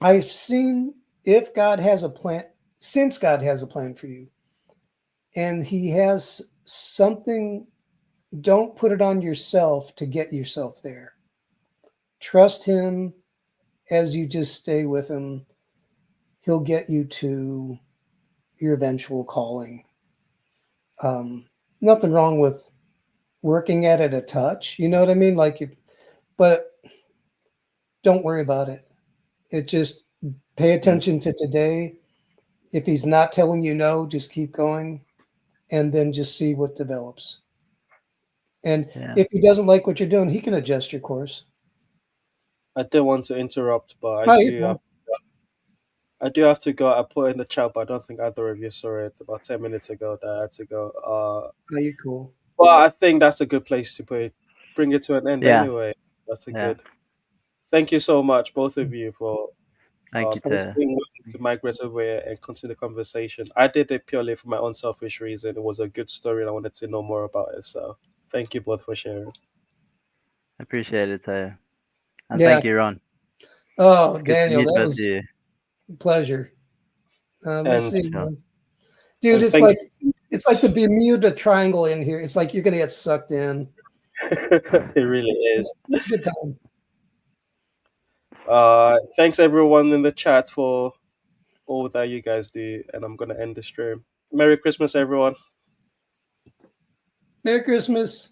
I've seen, if God has a plan, since God has a plan for you, and he has something, don't put it on yourself to get yourself there. Trust him as you just stay with him. He'll get you to your eventual calling. Nothing wrong with working at it a touch, you know what I mean? But don't worry about it. It just pay attention to today. If he's not telling you no, just keep going, and then just see what develops. And if he doesn't like what you're doing, he can adjust your course. I didn't want to interrupt, but I do have to go. I put in the chat, but I don't think either of you saw it about 10 minutes ago that I had to go. You're cool. Well, I think that's a good place to bring it to an end anyway. That's good. Thank you so much, both of you, for Thank you to migrate over here and continue the conversation. I did it purely for my own selfish reason. It was a good story and I wanted to know more about it. So thank you both for sharing. I appreciate it, Tayo. And thank you, Ron. Oh, Daniel, that was a pleasure. Let's see, dude. It's like the Bermuda Triangle in here. It's like you're gonna get sucked in. It really is. Good time. Thanks everyone in the chat for all that you guys do, and I'm gonna end the stream. Merry Christmas, everyone. Merry Christmas.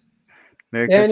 Merry Daniel.